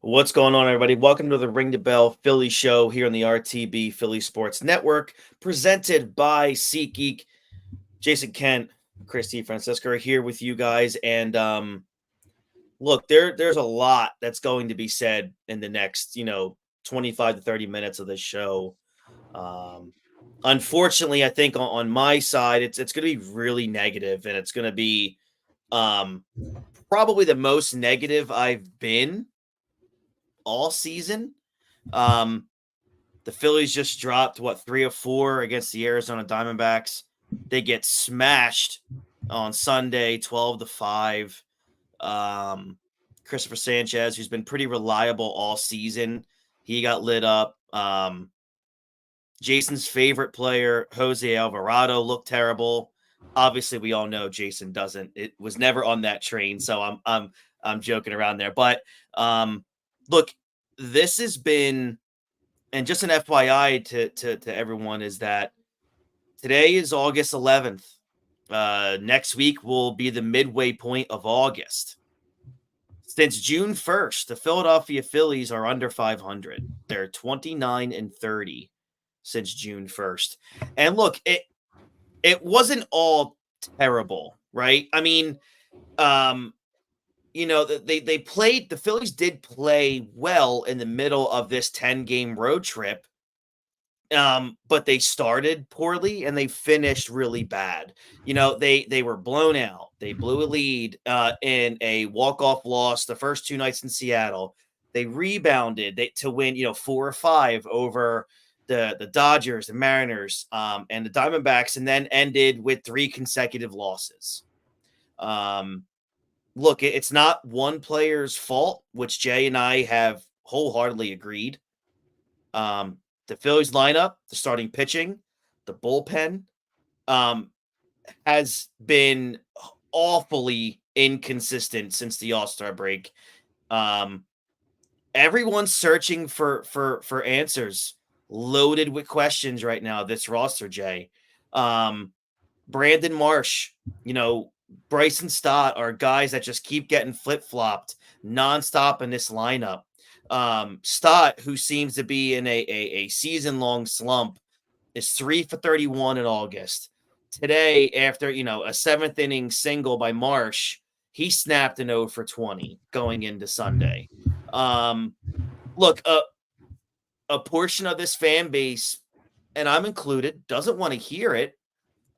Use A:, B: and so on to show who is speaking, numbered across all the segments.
A: What's going on, everybody? Welcome to the Ring the Bell Philly show here on the RTB Philly Sports Network, presented by SeatGeek. Jason Kent, Christy Francisco are here with you guys. And look, there's a lot that's going to be said in the next, 25 to 30 minutes of this show. Unfortunately, I think on my side, it's going to be really negative, and it's going to be probably the most negative I've been all season. The Phillies just dropped 3 or 4 against the Arizona Diamondbacks. They get smashed on Sunday, 12-5. Christopher Sanchez, who's been pretty reliable all season, he got lit up. Jason's favorite player, Jose Alvarado, looked terrible. Obviously, we all know Jason doesn't. It was never on that train, so I'm joking around there. But look, this has been, and just an FYI to everyone, is that today is August 11th. Next week will be the midway point of August. Since June 1st, the Philadelphia Phillies are under 500. They're 29-30 since June 1st. And look, it wasn't all terrible, right? I mean, they played, the Phillies did play well in the middle of this 10-game road trip. But they started poorly and they finished really bad. They were blown out. They blew a lead in a walk-off loss the first 2 nights in Seattle. They rebounded to win, 4 or 5 over the Dodgers, the Mariners, and the Diamondbacks, and then ended with 3 consecutive losses. Look, it's not one player's fault, which Jay and I have wholeheartedly agreed. The Phillies lineup, the starting pitching, the bullpen has been awfully inconsistent since the All-Star break. Everyone's searching for answers, loaded with questions right now, this roster, Jay. Brandon Marsh, Bryson Stott are guys that just keep getting flip-flopped nonstop in this lineup. Stott, who seems to be in a season-long slump, is 3 for 31 in August. Today, after a 7th inning single by Marsh, he snapped an 0 for 20 going into Sunday. Look, a portion of this fan base, and I'm included, doesn't want to hear it.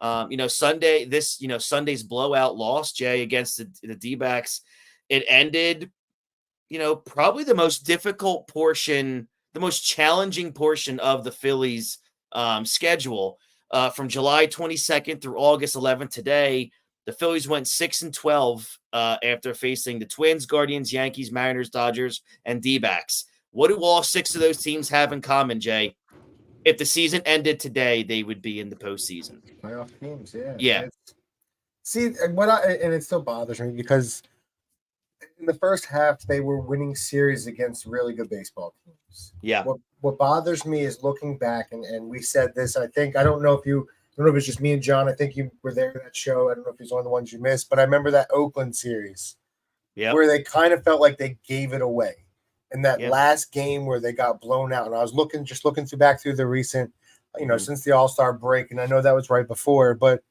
A: Sunday's blowout loss, Jay, against the D-backs, it ended, probably the most difficult portion, the most challenging portion of the Phillies schedule. From July 22nd through August 11th today, the Phillies went 6-12 after facing the Twins, Guardians, Yankees, Mariners, Dodgers, and D-backs. What do all 6 of those teams have in common, Jay? If the season ended today, they would be in the postseason.
B: Playoff teams, yeah.
A: Yeah.
B: And it still bothers me because in the first half, they were winning series against really good baseball teams.
A: Yeah.
B: What bothers me is looking back, and we said this, I don't know if it's just me and John. I think you were there for that show. I don't know if it was one of the ones you missed, but I remember that Oakland series where they kind of felt like they gave it away. In that last game where they got blown out. And I was looking back through the recent, since the All-Star break, and I know that was right before, but,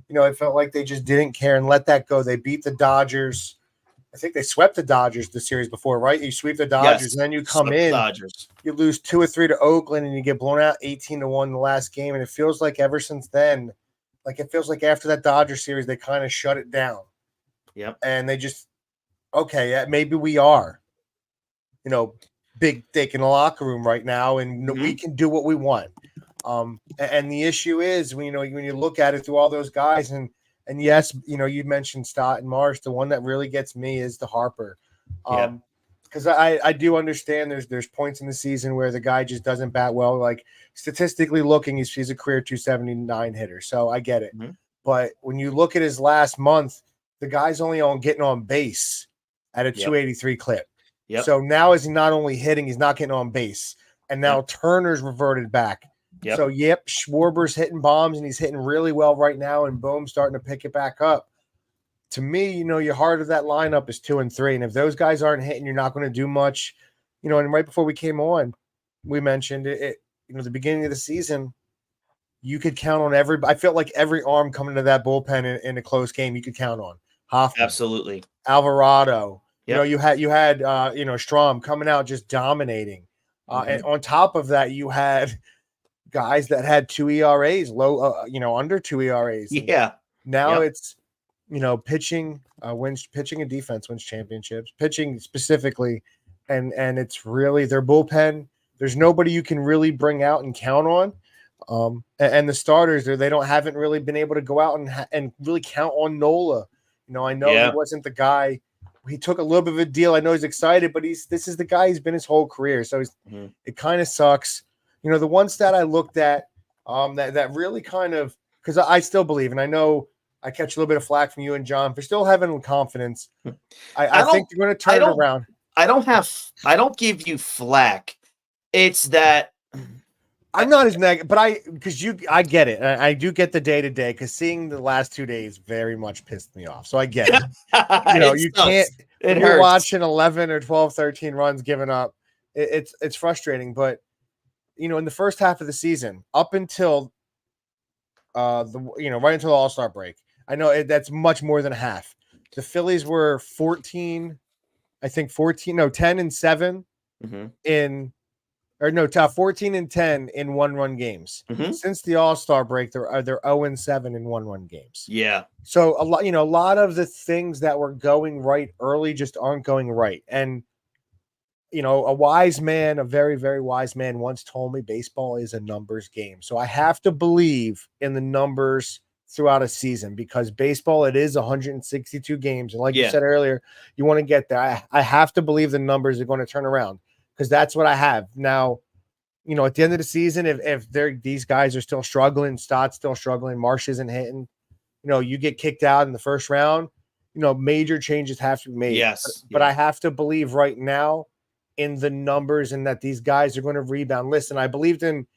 B: it felt like they just didn't care and let that go. They beat the Dodgers. I think they swept the Dodgers the series before, right? You sweep the Dodgers, and then you come in, you lose 2 or 3 to Oakland, and you get blown out 18-1 in the last game. And it feels like ever since then, it feels like after that Dodgers series, they kind of shut it down.
A: Yep.
B: And they just, okay, maybe we are, big dick in the locker room right now, and we can do what we want. And the issue is, when you look at it through all those guys, and yes, you mentioned Stott and Marsh. The one that really gets me is the Harper. Because I do understand there's points in the season where the guy just doesn't bat well. Like statistically looking, he's a career 279 hitter, so I get it. Mm-hmm. But when you look at his last month, the guy's only getting on base at a 283 clip.
A: Yep.
B: So now is he not only hitting, he's not getting on base. And now Turner's reverted back. Yep. So, Schwarber's hitting bombs, and he's hitting really well right now, and Boom's starting to pick it back up. To me, your heart of that lineup is 2 and 3. And if those guys aren't hitting, you're not going to do much. and right before we came on, we mentioned it. The beginning of the season, you could count on I felt like every arm coming to that bullpen in a close game, you could count on Hoffman,
A: Absolutely,
B: Alvarado.
A: yep.
B: You had Strom coming out just dominating. And on top of that, you had guys that had 2 ERAs, low, under 2 ERAs. And
A: yeah.
B: now it's, pitching pitching and defense wins championships. Pitching specifically, and it's really their bullpen. There's nobody you can really bring out and count on. And the starters, haven't really been able to go out and really count on Nola. I know he wasn't the guy. He took a little bit of a deal. I know he's excited, but this is the guy he's been his whole career. So it kind of sucks. The one stat I looked at that really kind of, because I still believe, and I know I catch a little bit of flack from you and John for still having confidence. I think they're going to turn it around.
A: I don't give you flack. It's that
B: I'm not as negative, but I get it. I do get the day to day, because seeing the last 2 days very much pissed me off. So I get it. You can't. You're watching 11 or 12, 13 runs given up. It's frustrating, but in the first half of the season, up until right until the All-Star break, I know that's much more than half. The Phillies were 10-7 in. Or no, top 14-10 in 1-run games. Since the All-Star break, they're 0-7 in 1-run games.
A: Yeah.
B: So a lot of the things that were going right early just aren't going right. And a very, very wise man once told me baseball is a numbers game. So I have to believe in the numbers throughout a season, because baseball, it is 162 games. And like you said earlier, you want to get there. I have to believe the numbers are going to turn around, because that's what I have now. At the end of the season, if these guys are still struggling, Stott's still struggling, Marsh isn't hitting, you get kicked out in the first round, major changes have to be made.
A: Yes.
B: But I have to believe right now in the numbers, and that these guys are going to rebound. Listen, I believed in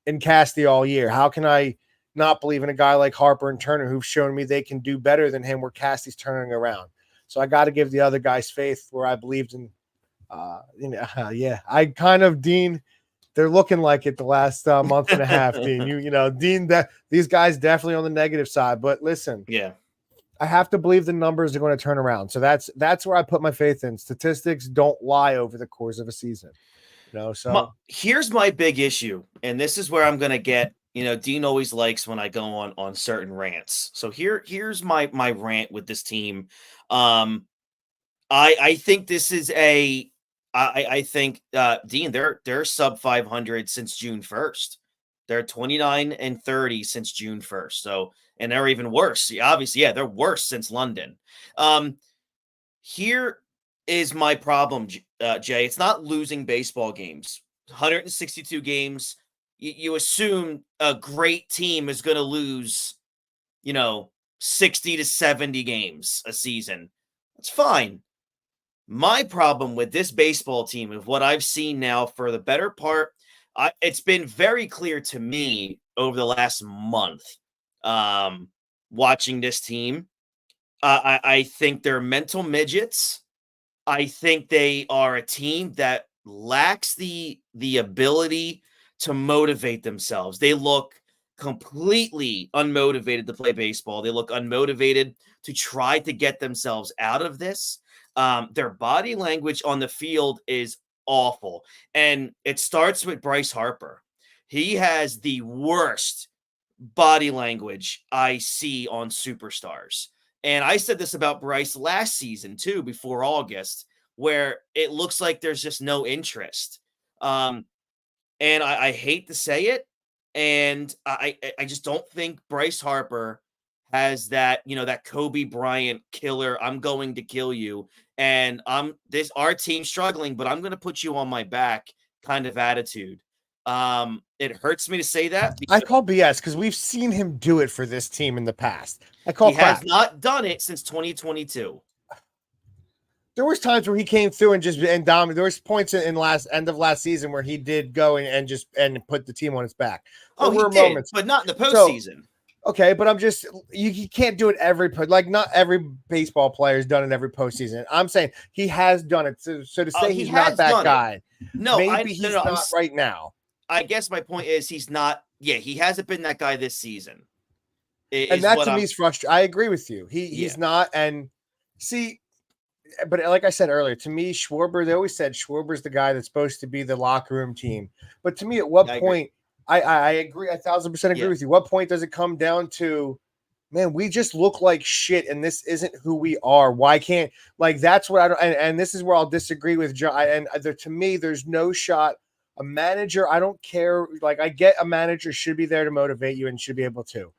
B: Casty all year. How can I not believe in a guy like Harper and Turner, who've shown me they can do better than him, where Casty's turning around? So I got to give the other guys faith, where I believed in. I kind of, Dean, they're looking like it the last month and a half, Dean. Dean, that these guys definitely on the negative side. But listen, I have to believe the numbers are going to turn around. So that's where I put my faith in. Statistics don't lie over the course of a season. So
A: here's my big issue, and this is where I'm going to get. Dean always likes when I go on certain rants. So here's my rant with this team. I think this is I think Dean, they're sub 500 since June 1st. They're 29-30 since June 1st. So, and they're even worse. Obviously, they're worse since London. Here is my problem, Jay. It's not losing baseball games. 162 games. You assume a great team is going to lose, 60 to 70 games a season. That's fine. My problem with this baseball team, of what I've seen now for the better part, it's been very clear to me over the last month, watching this team. I think they're mental midgets. I think they are a team that lacks the ability to motivate themselves. They look completely unmotivated to play baseball. They look unmotivated to try to get themselves out of this. Their body language on the field is awful. And it starts with Bryce Harper. He has the worst body language I see on superstars. And I said this about Bryce last season too, before August, where it looks like there's just no interest. And I hate to say it. And I just don't think Bryce Harper has that, that Kobe Bryant killer, I'm going to kill you. And our team's struggling, but I'm going to put you on my back kind of attitude. It hurts me to say that.
B: I call BS, because we've seen him do it for this team in the past.
A: He has not done it since 2022.
B: There was times where he came through and dominated. There was points in end of last season where he did go and put the team on his back.
A: He did, moments, but not in the postseason.
B: Okay, but I'm just you can't do it like not every baseball player has done it every postseason. I'm saying he has done it. So to say
A: He
B: he's not
A: has
B: that
A: done it.
B: guy,
A: No,
B: maybe he's not right now.
A: I guess my point is he's not. Yeah, he hasn't been that guy this season.
B: And that to me is frustrating. I agree with you. He's not. And see, but like I said earlier, to me, Schwarber, they always said Schwarber's the guy that's supposed to be the locker room team. But to me, at what point, I agree, 1,000% agree with you. What point does it come down to, man, we just look like shit and this isn't who we are? Why can't, like, that's what I don't, and this is where I'll disagree with John. And to me, there's no shot. A manager, I don't care. Like, I get a manager should be there to motivate you and should be able to.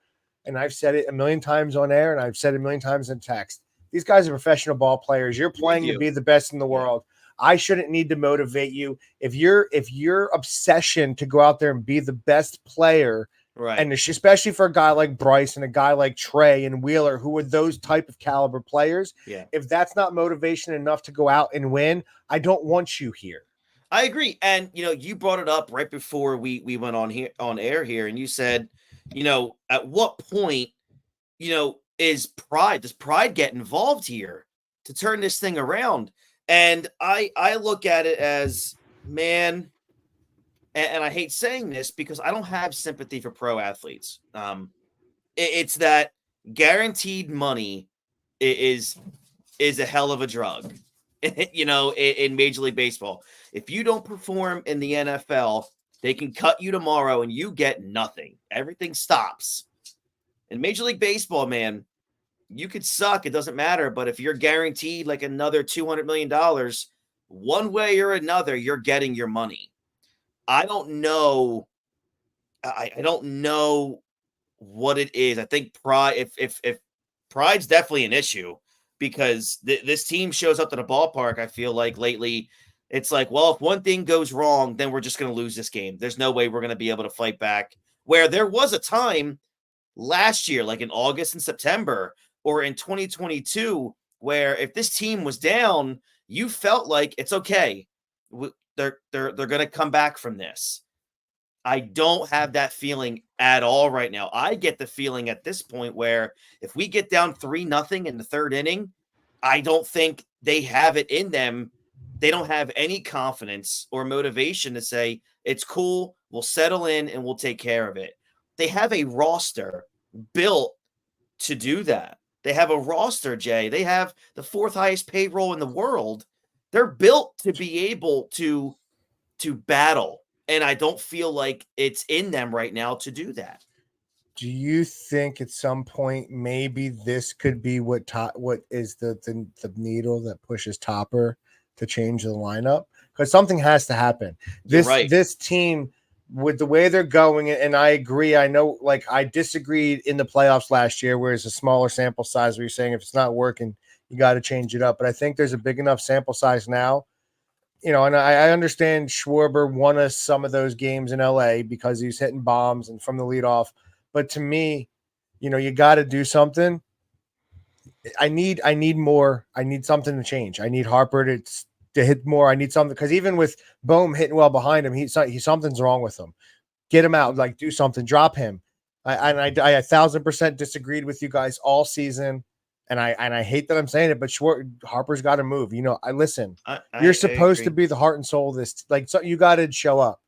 B: And I've said it a million times on air and I've said it a million times in text. These guys are professional ball players. You're playing to be the best in the world. I shouldn't need to motivate you. If your obsession to go out there and be the best player,
A: right?
B: And especially for a guy like Bryce and a guy like Trey and Wheeler, who are those type of caliber players, if that's not motivation enough to go out and win, I don't want you here.
A: I agree. And you brought it up right before we went on air here, and you said, at what point, does pride get involved here to turn this thing around? And I look at it as, man, and I hate saying this because I don't have sympathy for pro athletes. It's that guaranteed money is a hell of a drug, in Major League Baseball. If you don't perform in the NFL, they can cut you tomorrow and you get nothing. Everything stops. In Major League Baseball, man, you could suck. It doesn't matter. But if you're guaranteed like another $200 million, one way or another, you're getting your money. I don't know. I don't know what it is. I think pride, if pride's definitely an issue, because this team shows up to the ballpark, I feel like lately, it's like, well, if one thing goes wrong, then we're just going to lose this game. There's no way we're going to be able to fight back. Where there was a time last year, like in August and September, or in 2022, where if this team was down, you felt like it's okay. They're going to come back from this. I don't have that feeling at all right now. I get the feeling at this point where if we get down 3-0 in the third inning, I don't think they have it in them. They don't have any confidence or motivation to say, it's cool, we'll settle in and we'll take care of it. They have a roster built to do that. They have a roster, Jay. They have the 4th highest payroll in the world. They're built to be able to battle. And I don't feel like it's in them right now to do that.
B: Do you think at some point maybe this could be what is the needle that pushes Topper to change the lineup? Because something has to happen. This team, with the way they're going, and I agree. I know, like, I disagreed in the playoffs last year, where it's a smaller sample size where you're saying if it's not working, you got to change it up. But I think there's a big enough sample size now. And I understand Schwarber won us some of those games in LA because he was hitting bombs and from the leadoff. But to me, you got to do something. I need more. I need something to change. I need Harper to hit more. I need something, because even with Bohm hitting well behind him, he something's wrong with him. Get him out. Like, do something. Drop him. I 1,000% disagreed with you guys all season. And I hate that I'm saying it, but Harper's got to move. I listen. You're supposed to be the heart and soul of this. Like, so you got to show up.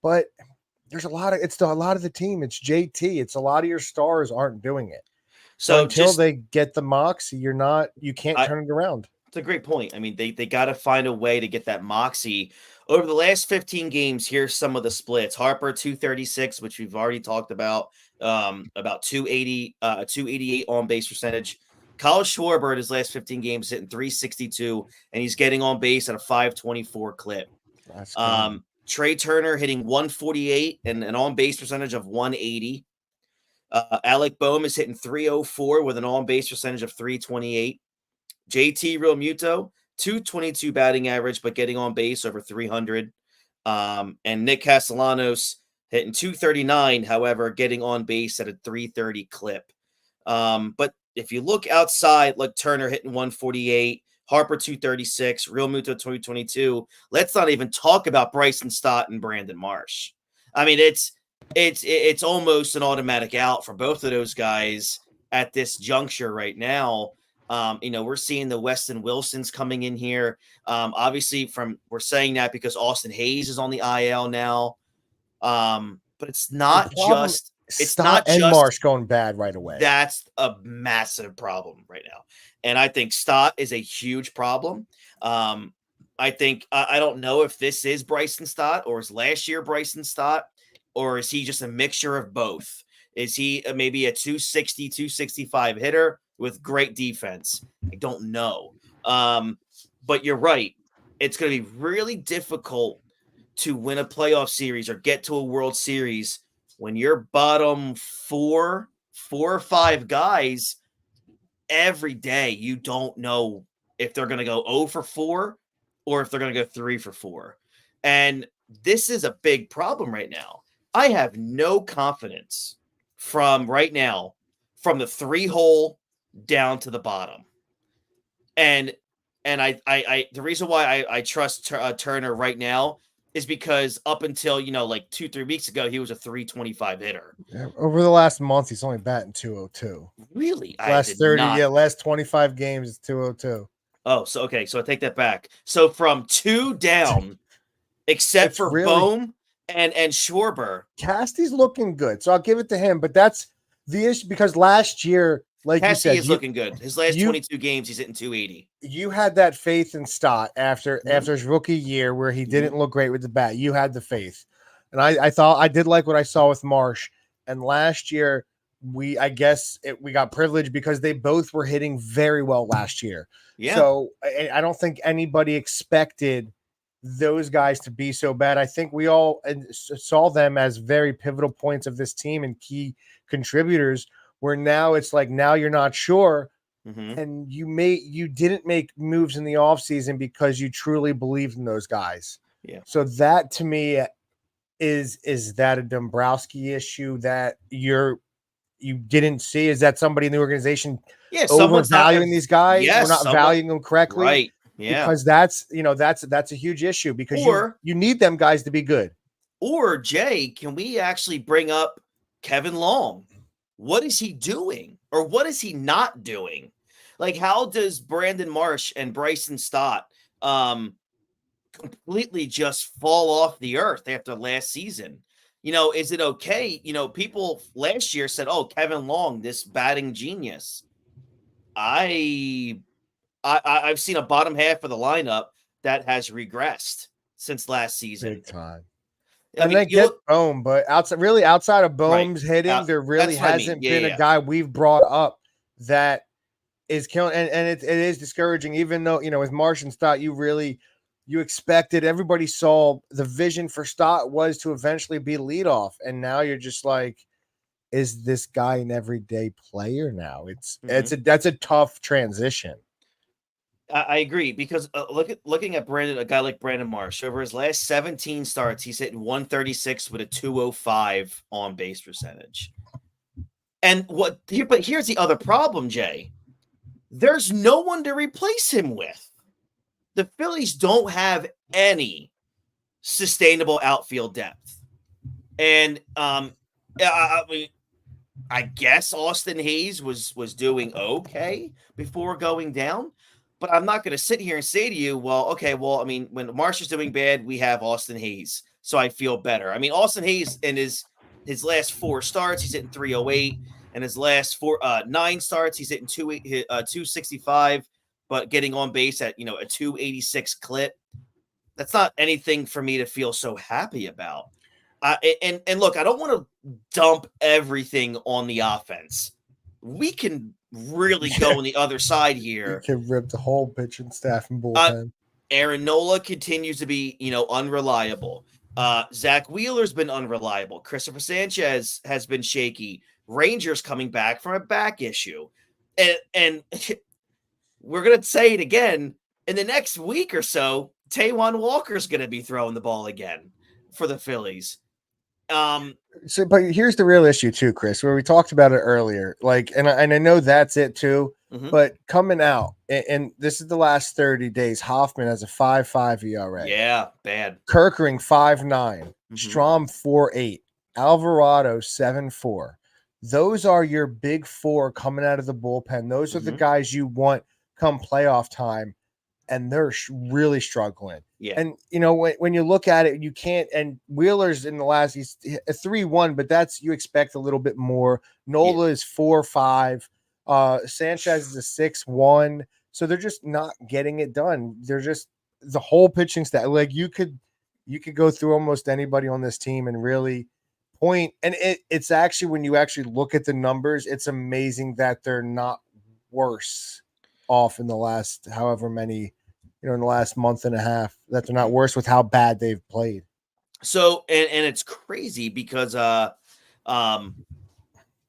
B: But there's a lot of the team. It's JT. It's a lot of your stars aren't doing it. So until they get the moxie, you can't turn it around.
A: It's a great point. I mean, they got to find a way to get that moxie. Over the last 15 games, here's some of the splits. Harper 236, which we've already talked about 280, 288 on base percentage. Kyle Schwarber in his last 15 games hitting 362, and he's getting on base at a 524 clip. Trey Turner hitting 148 and an on base percentage of 180. Alec Bohm is hitting 304 with an on base percentage of 328. JT Realmuto, 222 batting average, but getting on base over 300. And Nick Castellanos hitting 239, however, getting on base at a 330 clip. But if you look outside, like Turner hitting 148, Harper 236, Realmuto 222, let's not even talk about Bryson Stott and Brandon Marsh. I mean, it's almost an automatic out for both of those guys at this juncture right now. We're seeing the Weston Wilsons coming in here. Obviously, we're saying that because Austin Hayes is on the IL now. But it's not just
B: Stott and Marsh going bad right away.
A: That's a massive problem right now, and I think Stott is a huge problem. I think I don't know if this is Bryson Stott or is last year Bryson Stott, or is he just a mixture of both? Is he maybe a 260, 265 hitter with great defense? I don't know. But you're right. It's going to be really difficult to win a playoff series or get to a World Series when your bottom four or five guys every day, you don't know if they're going to go 0 for 4 or if they're going to go 3 for 4. And this is a big problem right now. I have no confidence from the 3-hole down to the bottom. And I the reason why I trust Turner right now is because up until, like 2-3 weeks ago, he was a 325 hitter.
B: Yeah, over the last month, he's only batting 202.
A: Really?
B: Last 25 games, it's 202.
A: Oh, so okay. So I take that back. So from 2 down, except for Bohm and Schwarber.
B: Casty's looking good. So I'll give it to him. But that's the issue because last year, like
A: Cassie
B: you said,
A: is looking good. His last 22 games, he's hitting 280.
B: You had that faith in Stott after his rookie year where he didn't look great with the bat. You had the faith. And I thought I did like what I saw with Marsh. And last year, we got privileged because they both were hitting very well last year. Yeah. So I don't think anybody expected those guys to be so bad. I think we all saw them as very pivotal points of this team and key contributors, where now it's like, now you're not sure. And you didn't make moves in the offseason because you truly believed in those guys.
A: Yeah.
B: So that to me is that a Dombrowski issue that you didn't see? Is that somebody in the organization overvaluing these guys?
A: Yes,
B: we're not valuing them correctly.
A: Right. Yeah.
B: Because that's a huge issue because you need them guys to be good.
A: Or Jay, can we actually bring up Kevin Long? What is he doing? Or what is he not doing? Like, how does Brandon Marsh and Bryson Stott completely just fall off the earth after last season? Is it okay? People last year said, "Oh, Kevin Long, this batting genius." I've seen a bottom half of the lineup that has regressed since last season.
B: Big time. They get Bohm, but outside of Bohm's hitting, there really hasn't been a guy we've brought up that is killing. And it is discouraging, even though, with Marsh and Stott, you expected, everybody saw the vision for Stott was to eventually be leadoff. And now you're just like, is this guy an everyday player now? That's a tough transition.
A: I agree because looking at a guy like Brandon Marsh, over his last 17 starts, he's hitting 136 with a 205 on base percentage. But here's the other problem, Jay. There's no one to replace him with. The Phillies don't have any sustainable outfield depth. And I guess Austin Hayes was doing okay before going down. But I'm not going to sit here and say to you, when Marsh is doing bad, we have Austin Hayes. So I feel better. I mean, Austin Hayes in his last 4 starts, he's hitting 308. And his last 9 starts, he's hitting 265, but getting on base at, a 286 clip. That's not anything for me to feel so happy about. And look, I don't want to dump everything on the offense. We can really go on the other side here.
B: You can rip the whole pitching staff and bullpen.
A: Aaron Nola continues to be, unreliable. Zach Wheeler's been unreliable. Christopher Sanchez has been shaky. Rangers coming back from a back issue. And we're going to say it again. In the next week or so, Taijuan Walker's going to be throwing the ball again for the Phillies.
B: But here's the real issue too, Chris, where we talked about it earlier. And I know that's it too, but coming out, and this is the last 30 days, Hoffman has a 5.5 ERA.
A: Yeah, bad.
B: Kerkering 5.9, Strom 4.8. Alvarado 7-4. Those are your big four coming out of the bullpen. Those are the guys you want come playoff time, and they're really struggling.
A: Yeah.
B: And when you look at it, you can't. And Wheeler's in the last, he's a 3-1, but that's, you expect a little bit more. Nola is 4-5. Sanchez is a 6-1. So they're just not getting it done. They're just, the whole pitching staff. Like you could go through almost anybody on this team and really point. And it's actually, when you actually look at the numbers, it's amazing that they're not worse off in the last however many, in the last month and a half, that they're not worse with how bad they've played.
A: So, and it's crazy because when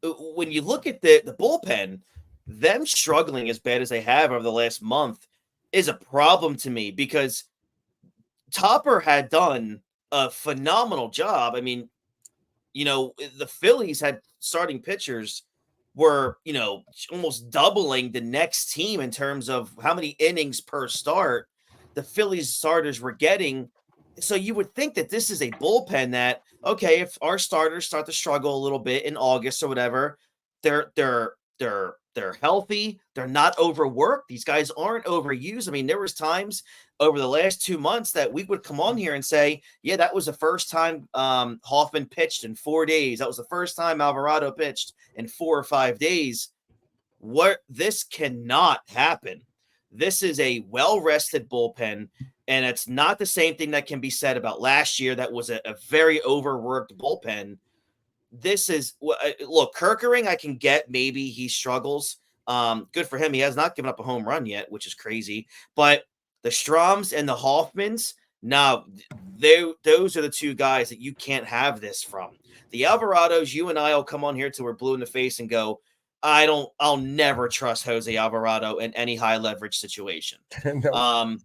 A: you look at the bullpen, them struggling as bad as they have over the last month is a problem to me, because Topper had done a phenomenal job. I mean, the Phillies had starting pitchers were, almost doubling the next team in terms of how many innings per start the Phillies starters were getting. So you would think that this is a bullpen that, okay, if our starters start to struggle a little bit in August or whatever, they're healthy, they're not overworked. These guys aren't overused. I mean, there was times over the last 2 months that we would come on here and say, yeah, that was the first time Hoffman pitched in 4 days. That was the first time Alvarado pitched in 4 or 5 days. This cannot happen. This is a well-rested bullpen, and it's not the same thing that can be said about last year. That was a very overworked bullpen. This is, look, Kerkering, I can get, maybe he struggles. Good for him. He has not given up a home run yet, which is crazy. But the Stroms and the Hoffmans, no, those are the two guys that you can't have this from. The Alvarados, you and I will come on here till we're blue in the face and go, I'll never trust Jose Alvarado in any high leverage situation.
B: No.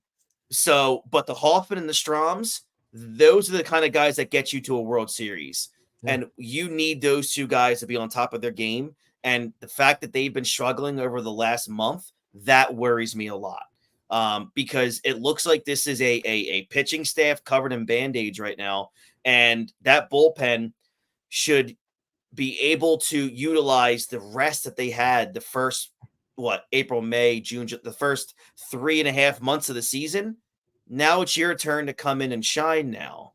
A: But the Hoffman and the Stroms, those are the kind of guys that get you to a World Series. And you need those two guys to be on top of their game. And the fact that they've been struggling over the last month, that worries me a lot. Because it looks like this is a pitching staff covered in Band-Aids right now. And that bullpen should be able to utilize the rest that they had the first, April, May, June, the first 3.5 months of the season. Now it's your turn to come in and shine now.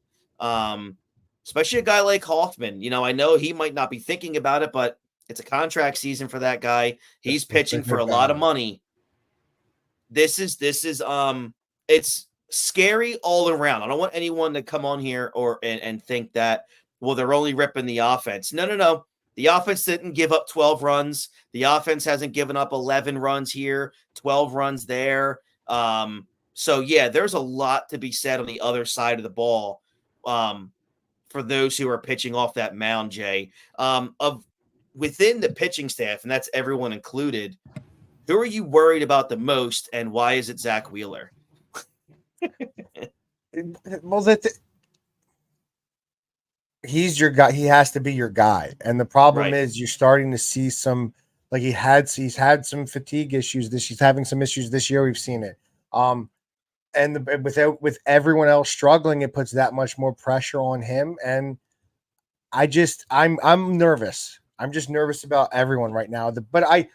A: Especially a guy like Hoffman. I know he might not be thinking about it, but it's a contract season for that guy. He's pitching for a lot of money. This is it's scary all around. I don't want anyone to come on here and think that, well, they're only ripping the offense. No. The offense didn't give up 12 runs. The offense hasn't given up 11 runs here, 12 runs there. So yeah, there's a lot to be said on the other side of the ball. For those who are pitching off that mound, Jay, of within the pitching staff, and that's everyone included, who are you worried about the most, and why is it Zach Wheeler?
B: Well, he's your guy. He has to be your guy. And the problem is you're starting to see some, like he's had some fatigue issues. He's having some issues this year. We've seen it. And with everyone else struggling, it puts that much more pressure on him. And I'm nervous. I'm just nervous about everyone right now. But I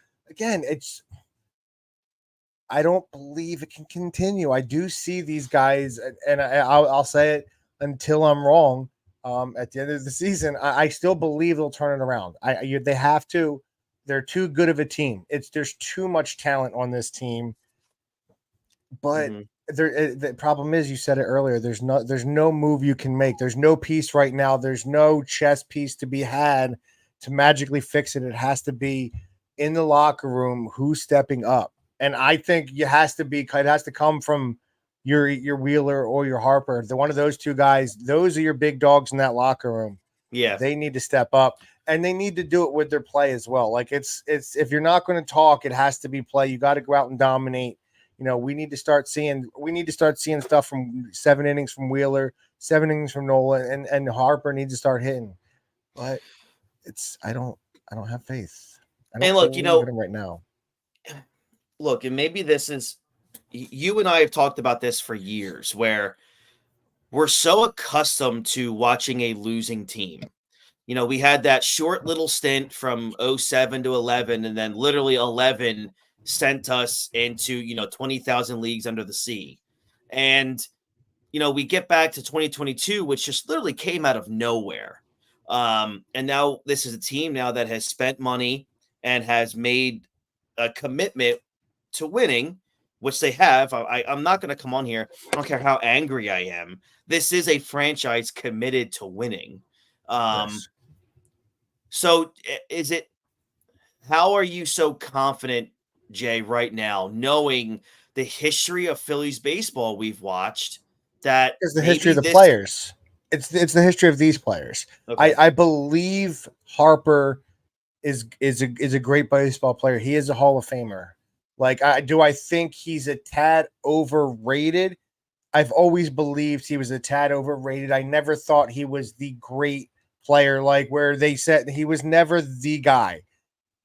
B: don't believe it can continue. I do see these guys, and I'll say it until I'm wrong. At the end of the season, I still believe they'll turn it around. They have to. They're too good of a team. There's too much talent on this team. But the problem is, you said it earlier, there's no move you can make. There's no piece right now. There's no chess piece to be had to magically fix it. It has to be in the locker room, who's stepping up. And I think it has to come from your Wheeler or your Harper. One of those two guys, those are your big dogs in that locker room.
A: Yeah.
B: They need to step up, and they need to do it with their play as well. Like it's if you're not going to talk, it has to be play. You got to go out and dominate. We need to start seeing stuff from 7 innings from Wheeler, 7 innings from Nola, and Harper needs to start hitting. But I don't have faith. I don't
A: look,
B: believe in him right now.
A: Look, and maybe this is, you and I have talked about this for years, where we're so accustomed to watching a losing team. we had that short little stint from 07 to 11, and then literally 11 sent us into, 20,000 leagues under the sea. And, we get back to 2022, which just literally came out of nowhere. And now this is a team now that has spent money and has made a commitment to winning, which they have. I'm not going to come on here. I don't care how angry I am. This is a franchise committed to winning.
B: Yes.
A: So how are you so confident, Jay, right now, knowing the history of Phillies baseball we've watched, that
B: It's the history
A: maybe
B: of the
A: this,
B: players. It's the history of these players.
A: okay.
B: I believe Harper is a great baseball player. He is a Hall of Famer. Like, I think he's a tad overrated. I've always believed he was a tad overrated. I never thought he was the great player, like where they said he was never the guy.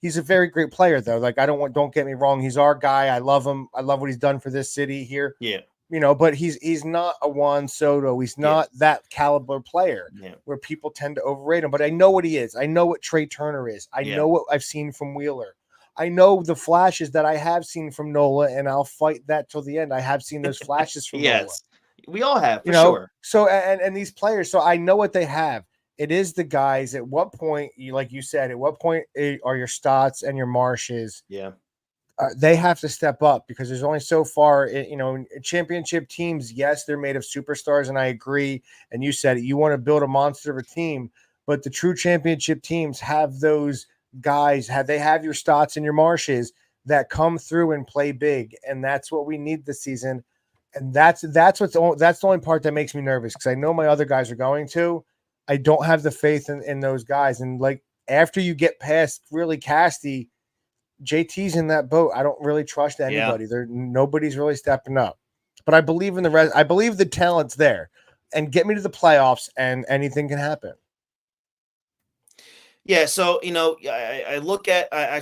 B: He's a very great player, though. Like, don't get me wrong. He's our guy. I love him. I love what he's done for this city here.
A: Yeah.
B: But he's not a Juan Soto. He's not that caliber player where people tend to overrate him. But I know what he is. I know what Trey Turner is. I know what I've seen from Wheeler. I know the flashes that I have seen from Nola, and I'll fight that till the end. I have seen those flashes from Nola.
A: We all have, for sure.
B: So, and these players, so I know what they have. It is the guys. At what point, like you said, at what point are your Stotts and your Marshes?
A: Yeah.
B: They have to step up because there's only so far, championship teams. Yes, they're made of superstars, and I agree. And you said it, you want to build a monster of a team, but the true championship teams have those guys. They have your Stotts and your Marshes that come through and play big, and that's what we need this season. And that's the only part that makes me nervous because I know my other guys are going to. I don't have the faith in those guys, and like after you get past really Casty. JT's in that boat. I don't really trust anybody. Nobody's really stepping up. But I believe in the rest. I believe the talent's there. And get me to the playoffs and anything can happen.
A: Yeah, so I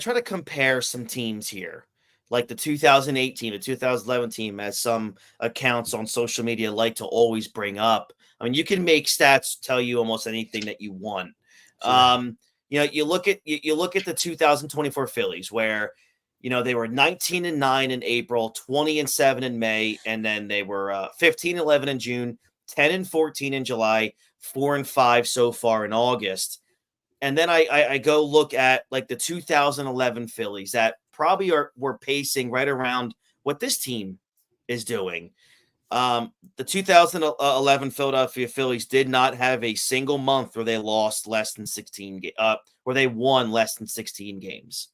A: try to compare some teams here. Like the 2018, the 2011 team, as some accounts on social media like to always bring up. I mean, you can make stats tell you almost anything that you want. Sure. You look at the 2024 Phillies, where they were 19-9 in April, 20-7 in May, and then they were 15-11 in June, 10-14 in July, 4-5 so far in August. And then I go look at like the 2011 Phillies that probably were pacing right around what this team is doing. The 2011 Philadelphia Phillies did not have a single month where they lost less than 16 where they won less than 16 games.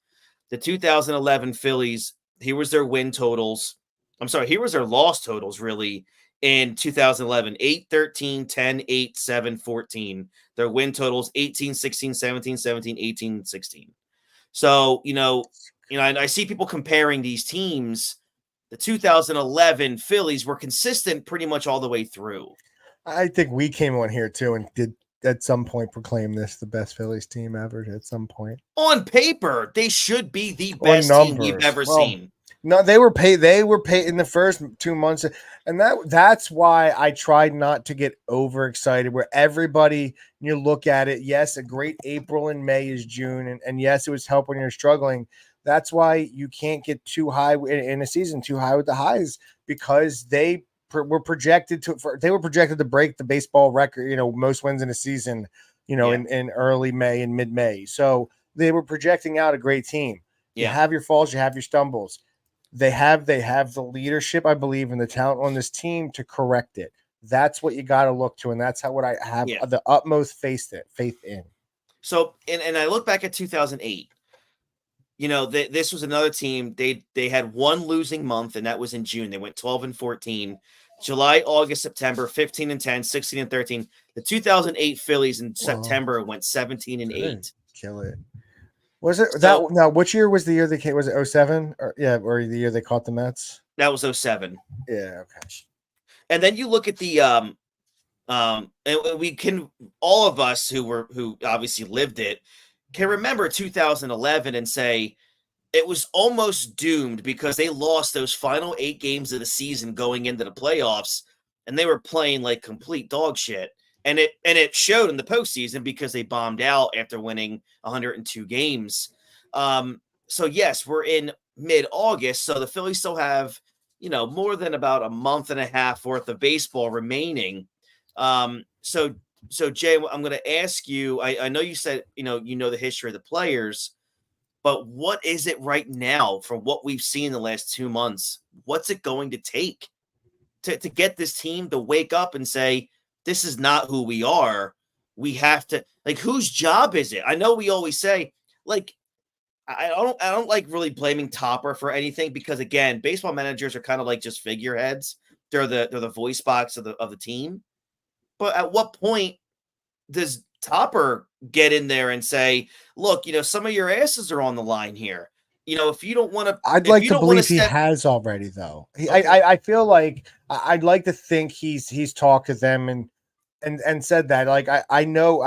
A: The 2011 Phillies, here was their win totals. I'm sorry, here was their loss totals really in 2011, 8-13, 10-8, 7-14. Their win totals 18, 16, 17, 17, 18, 16. So, I see people comparing these teams. The 2011 Phillies were consistent pretty much all the way through.
B: I think we came on here too and did at some point proclaim this the best Phillies team ever at some point.
A: On paper, they should be the best team we've ever seen.
B: No, they were paid. They were paid in the first 2 months. And that's why I tried not to get overexcited where everybody, you look at it. Yes, a great April and May is June. And yes, it was help when you're struggling. That's why you can't get too high in a season, too high with the highs, because they were projected to break the baseball record, most wins in a season, in early May and mid-May. So they were projecting out a great team. You have your falls, you have your stumbles. They have the leadership, I believe, and the talent on this team to correct it. That's what you got to look to, and that's what I have the utmost faith in.
A: So, and I look back at 2008. This was another team. They had one losing month, and that was in June. They went 12-14. July, August, September, 15-10, 16-13. The 2008 Phillies in September went 17-8.
B: Kill it. Was it that now? Which year was the year they came? Was it 07 or the year they caught the Mets?
A: That was 07.
B: Yeah, okay.
A: And then you look at the and we can, all of us who obviously lived it can remember 2011 and say it was almost doomed because they lost those final 8 games of the season going into the playoffs, and they were playing like complete dog shit. And it showed in the postseason because they bombed out after winning 102 games. So yes, we're in mid-August, so the Phillies still have, more than about a month and a half worth of baseball remaining. So Jay, I'm going to ask you. I know you said you know the history of the players, but what is it right now from what we've seen in the last 2 months? What's it going to take to get this team to wake up and say, this is not who we are? We have to, like, whose job is it? I know we always say, like, I don't like really blaming Topper for anything, because again, baseball managers are kind of like just figureheads. They're the voice box of the team. But at what point does Topper get in there and say, look, some of your asses are on the line here. If you don't want to,
B: I'd like to believe he has already, though.
A: Okay.
B: I feel like I'd like to think he's talked to them and said that. Like I know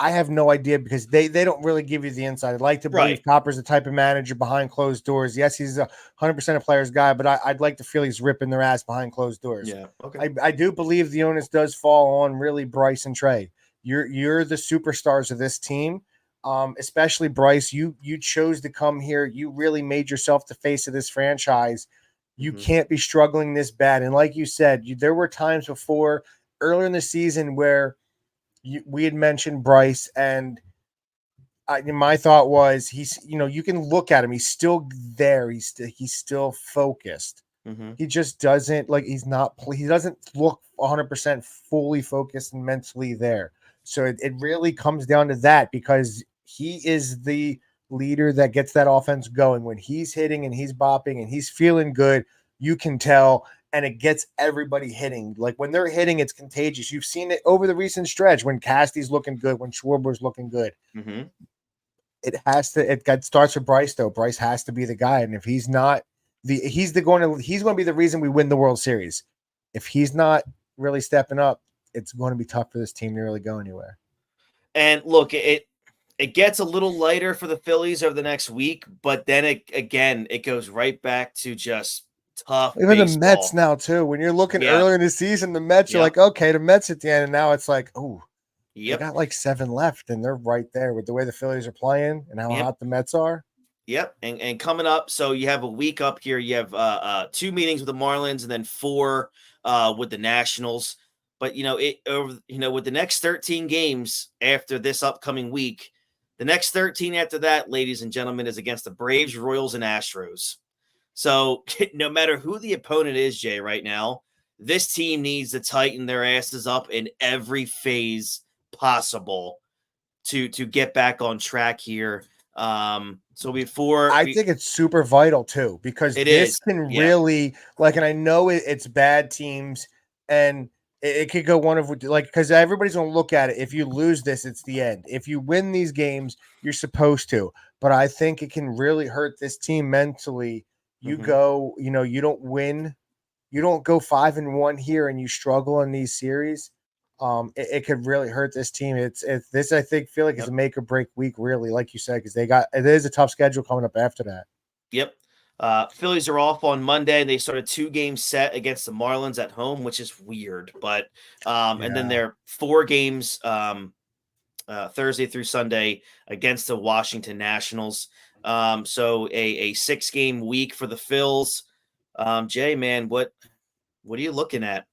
B: I have no idea, because they don't really give you the inside. I'd like to believe Topper's the type of manager behind closed doors. Yes, he's 100% a player's guy, but I'd like to feel he's ripping their ass behind closed doors.
A: Yeah, okay.
B: I do believe the onus does fall on really Bryce and Trey. You're the superstars of this team, especially Bryce. You chose to come here. You really made yourself the face of this franchise. You can't be struggling this bad. And like you said, there were times before, earlier in the season, where we had mentioned Bryce, and my thought was, he's, you can look at him. He's still there. He's still focused. He just doesn't, like, he doesn't look 100% fully focused and mentally there. So it really comes down to that, because he is the leader that gets that offense going. When he's hitting and he's bopping and he's feeling good, you can tell. And it gets everybody hitting. Like, when they're hitting, it's contagious. You've seen it over the recent stretch when Casty's looking good, when Schwarber's looking good. It starts with Bryce, though. Bryce has to be the guy. And if he's not, he's going to be the reason we win the World Series. If he's not really stepping up, it's going to be tough for this team to really go anywhere.
A: And look, it gets a little lighter for the Phillies over the next week, but then it goes right back to just tough
B: Even
A: baseball.
B: the Mets now, too. When you're looking earlier in the season, the Mets are like, okay, the Mets at the end, and now it's like, oh, they got like 7 left, and they're right there with the way the Phillies are playing and how hot the Mets are.
A: Yep, and coming up, so you have a week up here. You have 2 meetings with the Marlins, and then 4 with the Nationals. But with the next 13 games after this upcoming week, the next 13 after that, ladies and gentlemen, is against the Braves, Royals, and Astros. So no matter who the opponent is, Jay, right now, this team needs to tighten their asses up in every phase possible to get back on track here. So before
B: I think it's super vital too, because this can really, like, and I know it's bad teams, and it could go one of, like, because everybody's gonna look at it. If you lose this, it's the end. If you win these games, you're supposed to. But I think it can really hurt this team mentally. You go, you don't win, you don't go 5-1 here, and you struggle in these series. It could really hurt this team. It's this, I think, feel like it's a make or break week, really, like you said, because it is a tough schedule coming up after that.
A: Yep. Phillies are off on Monday. They start a 2-game set against the Marlins at home, which is weird. But and then they're 4 games Thursday through Sunday against the Washington Nationals. So a 6-game week for the Phils. Jay, man, what are you looking at?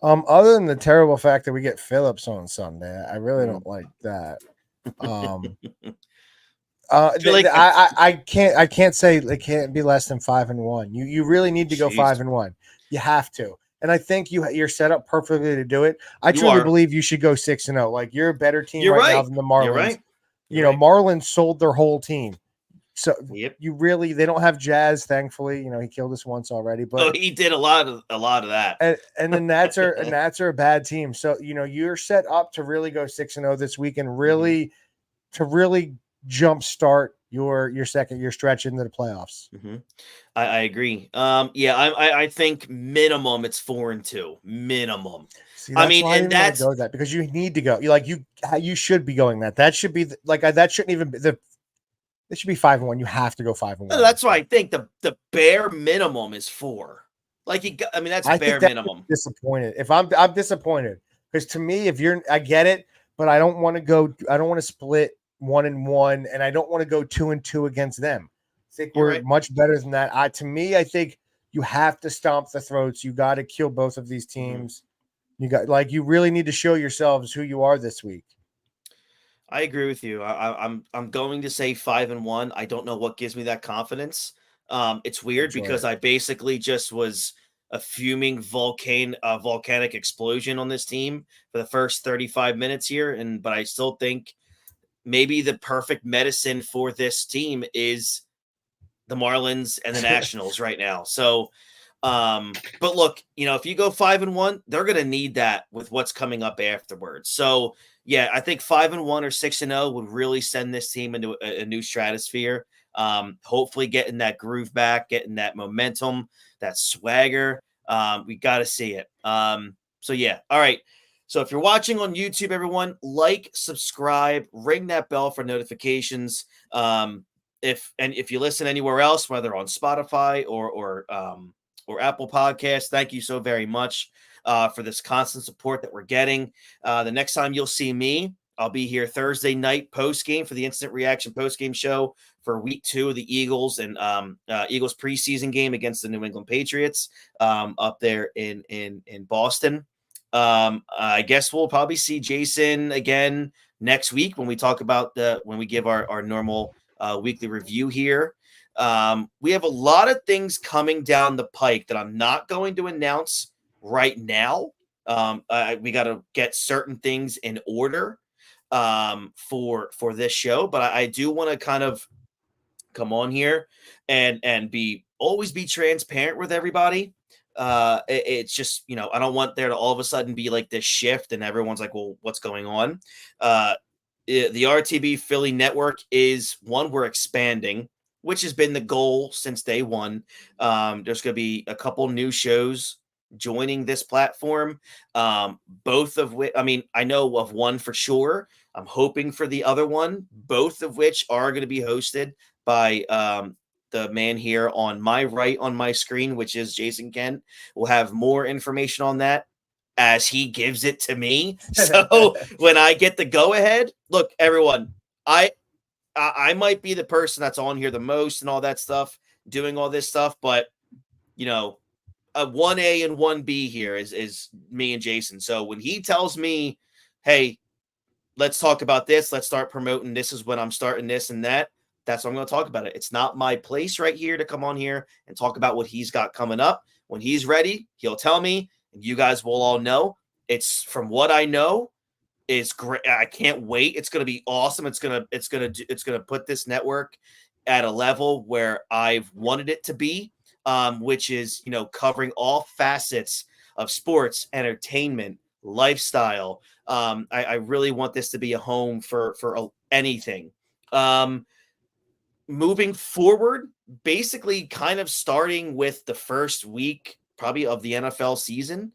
B: Other than the terrible fact that we get Phillips on Sunday, I really don't like that. I can't say it can't be less than 5-1. You really need to go 5-1. You have to. And I think you're set up perfectly to do it. I truly believe you should go 6-0. Like, you're a better team right now than the Marlins. Marlins sold their whole team. So they don't have Jazz, thankfully. You know, he killed us once already, but
A: he did a lot of that.
B: And the Nats are a bad team. So, you're set up to really go 6-0 this week, and really to really jumpstart your stretch into the playoffs.
A: I agree. I think minimum it's 4-2 minimum.
B: See, that's go that, because you need to go. You should be going that. That should be that shouldn't even be it should be 5-1. You have to go 5-1.
A: That's why I think the bare minimum is 4. Like I mean, that's
B: I
A: bare
B: think that
A: minimum.
B: Disappointed. If I'm disappointed because to me, I get it, but I don't want to go. I don't want to split 1-1, and I don't want to go 2-2 against them. I think we're much better than that. To me, I think you have to stomp the throats. You got to kill both of these teams. Mm-hmm. You really need to show yourselves who you are this week.
A: I agree with you. I'm going to say 5-1. I don't know what gives me that confidence. It's weird because I basically just was a fuming volcanic explosion on this team for the first 35 minutes here, but I still think maybe the perfect medicine for this team is the Marlins and the Nationals right now. So, but look, if you go 5-1, they're going to need that with what's coming up afterwards. So, yeah, I think 5-1 or 6-0 would really send this team into a new stratosphere. Hopefully getting that groove back, getting that momentum, that swagger. We got to see it. So yeah. All right. So if you're watching on YouTube, everyone, like, subscribe, ring that bell for notifications. If you listen anywhere else, whether on Spotify or Apple Podcasts, thank you so very much for this constant support that we're getting. The next time you'll see me, I'll be here Thursday night post game for the Instant Reaction post game show for Week 2 of the Eagles and Eagles preseason game against the New England Patriots up there in Boston. I guess we'll probably see Jason again next week when we talk about when we give our normal weekly review here. We have a lot of things coming down the pike that I'm not going to announce right now. We got to get certain things in order for this show, but I do want to kind of come on here and always be transparent with everybody. It's just, I don't want there to all of a sudden be like this shift and everyone's like, well, what's going on? The RTB Philly network is one, we're expanding, which has been the goal since day one. There's going to be a couple new shows joining this platform. Both of which, I know of one for sure. I'm hoping for the other one, both of which are going to be hosted by the man here on my right on my screen, which is Jason Kent. We'll have more information on that as he gives it to me. So when I get the go ahead, look, everyone, I might be the person that's on here the most and all that stuff, doing all this stuff, but a 1A and 1B here is me and Jason. So when he tells me, hey, let's talk about this, let's start promoting, this is when I'm starting this and that, that's what I'm going to talk about it. It's not my place right here to come on here and talk about what he's got coming up. When he's ready, he'll tell me, and you guys will all know. It's from what I know is great. I can't wait. It's going to be awesome. It's going to put this network at a level where I've wanted it to be, which is, covering all facets of sports, entertainment, lifestyle. I really want this to be a home for anything. Moving forward, basically kind of starting with the first week probably of the NFL season,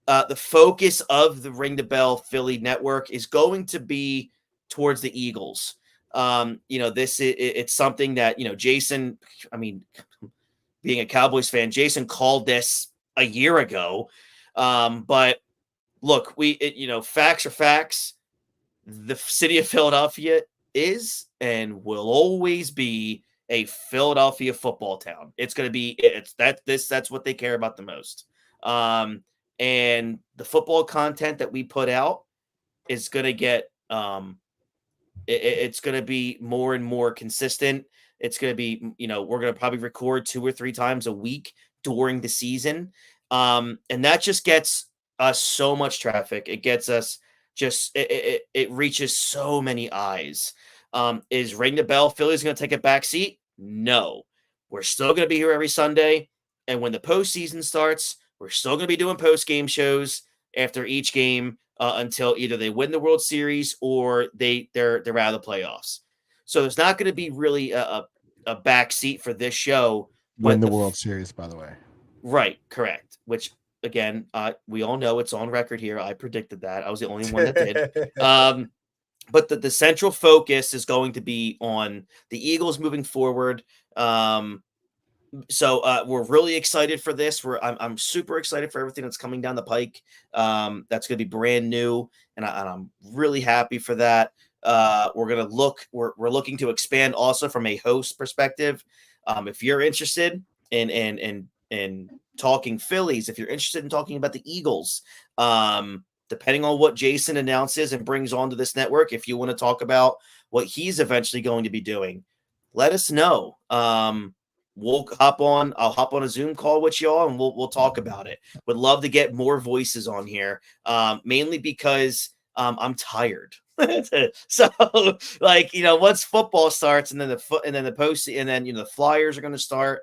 A: the focus of the Ring the Bell Philly network is going to be towards the Eagles. It's something that, Jason, being a Cowboys fan, Jason called this a year ago. But look, facts are facts. The city of Philadelphia is and will always be a Philadelphia football town. It's going to be, that's what they care about the most. And the football content that we put out is going to get, it's going to be more and more consistent. It's going to be, we're going to probably record 2 or 3 times a week during the season. And that just gets us so much traffic. It gets us it reaches so many eyes. Is Ring the Bell Phillies going to take a back seat? No. We're still going to be here every Sunday. And when the postseason starts, we're still going to be doing post-game shows after each game until either they win the World Series or they're out of the playoffs. So there's not going to be really a back seat for this show.
B: Win the World Series, by the way.
A: Right, correct. Which, again, we all know it's on record here. I predicted that. I was the only one that did. But the central focus is going to be on the Eagles moving forward. So we're really excited for this. I'm super excited for everything that's coming down the pike. That's going to be brand new, and I'm really happy for that. We're looking to expand also from a host perspective. If you're interested in talking Phillies, if you're interested in talking about the Eagles, depending on what Jason announces and brings onto this network, if you want to talk about what he's eventually going to be doing, let us know. I'll hop on a Zoom call with y'all and we'll talk about it. Would love to get more voices on here. Mainly because I'm tired. So like, once football starts and then the post and then the Flyers are going to start,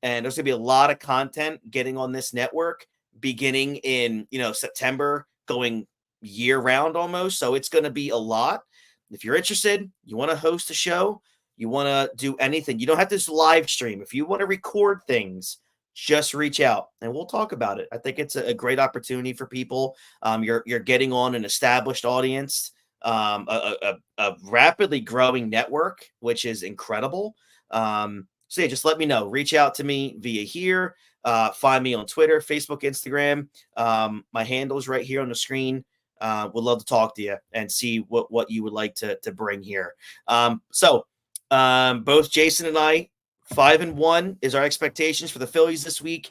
A: and there's going to be a lot of content getting on this network beginning in September, going year round almost. So it's going to be a lot. If you're interested, you want to host a show, you want to do anything, you don't have to just live stream. If you want to record things, just reach out and we'll talk about it. I think it's a great opportunity for people. You're getting on an established audience, a rapidly growing network, which is incredible. So yeah, just let me know. Reach out to me via here. Find me on Twitter, Facebook, Instagram. My handle is right here on the screen. Would love to talk to you and see what you would like to bring here. Both Jason and I, 5-1 is our expectations for the Phillies this week.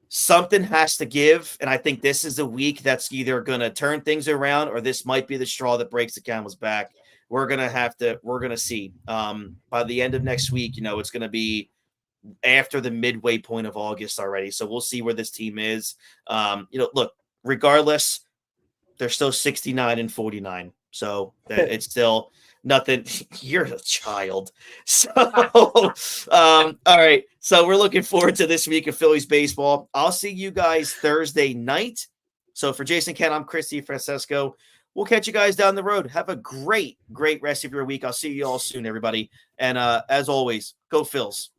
A: Something has to give, and I think this is a week that's either going to turn things around or this might be the straw that breaks the camel's back. We're going to see. By the end of next week, it's going to be after the midway point of August already. So we'll see where this team is. Look, regardless, they're still 69-49. So it's still nothing. You're a child. So, all right. So we're looking forward to this week of Phillies baseball. I'll see you guys Thursday night. So for Jason Kent, I'm Christy Francesco. We'll catch you guys down the road. Have a great rest of your week. I'll see you all soon, everybody. And as always, go Phils.